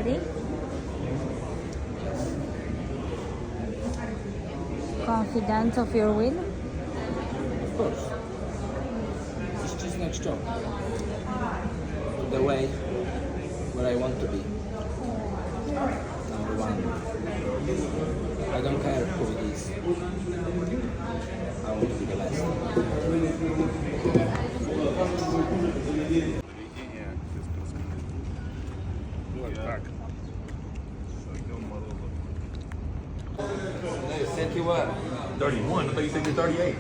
ready? Confident of your win? Of course. It's just next job. The way where I want to be. Number one. I don't care who it is. I want to be the best. Thank you. What? 31. I thought you said you're 38.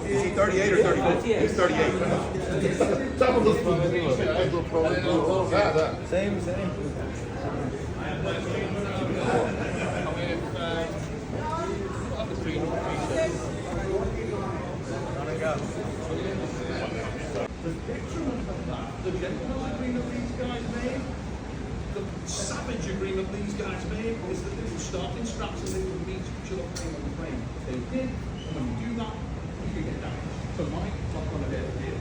Is he 38 or 31? He's 38. Same. The gentleman's agreement these guys made, the savage agreement these guys made was that they would start in straps and they would meet each other frame on frame. They did, and when you do that, you can get damaged. Tonight, it's not going to be a deal.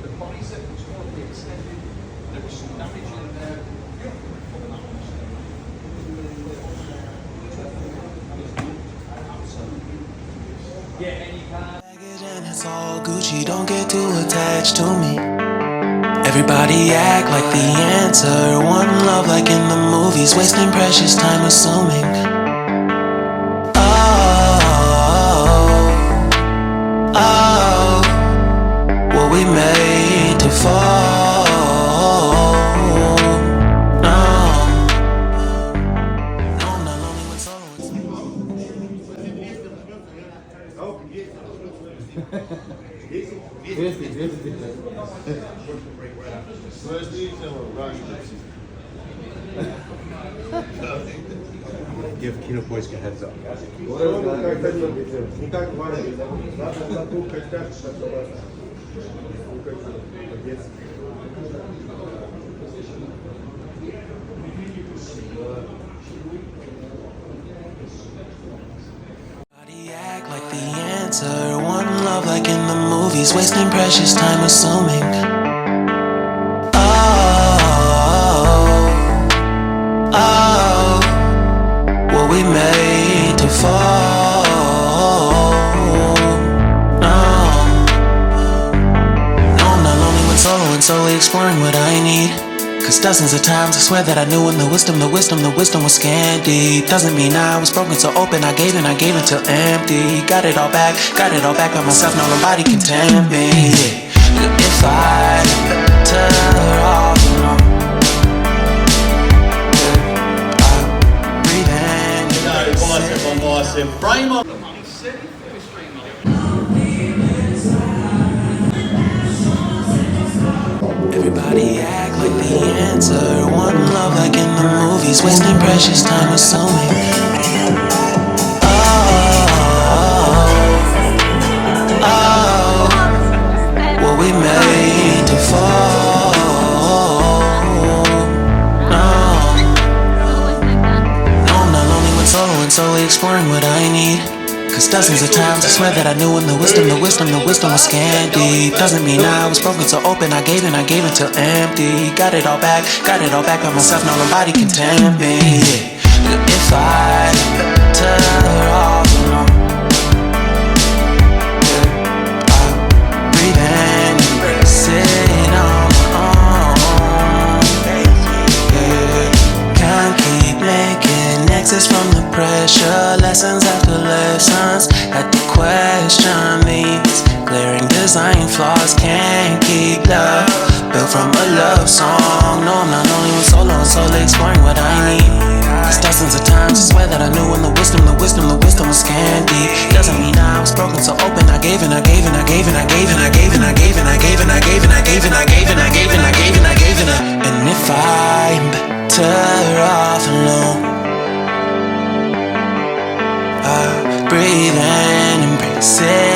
The bicep was horribly extended, there was some damage in there. You don't want to cover that one. And it's all Gucci, don't get too attached to me. Everybody act like the answer. One love like in the movies, wasting precious time assuming. Oh, were we made to fall? No, I'm not lonely with solo. Give Kino Boyska a heads up. Act like the answer. One love like in the movies, wasting precious time assuming. Oh, were we made to fall? No, I'm not lonely when solo and solely exploring what I need. Cause dozens of times I swear that I knew when the wisdom was scanty. Doesn't mean I was broken so open, I gave until empty. Got it all back by myself, no nobody can tempt me. If I better off alone, breathe in. Bicep. Frame up. Everybody act like the answer. One love like in the movies, wasting precious time assuming. Oh, were we made to fall? No, I'm not lonely when solo and solely exploring what I need. Cause dozens of times I swear that I knew when the wisdom was scanty. Doesn't mean I was broken so open, I gave until empty. Got it all back by myself, no nobody can tempt me. If I better off alone, I'll breathe in, embrace it on my own. Can't keep making exits from the pressure. Lessons after lessons, had to question these glaring design flaws. Can't keep love built from a love song. No, I'm not only with solo and solely exploring what I need. Cause dozens of times I swear that I knew when the wisdom was scanty. Doesn't mean I was broken so open, I gave in. And if I'm better off alone, breathe in, embrace it.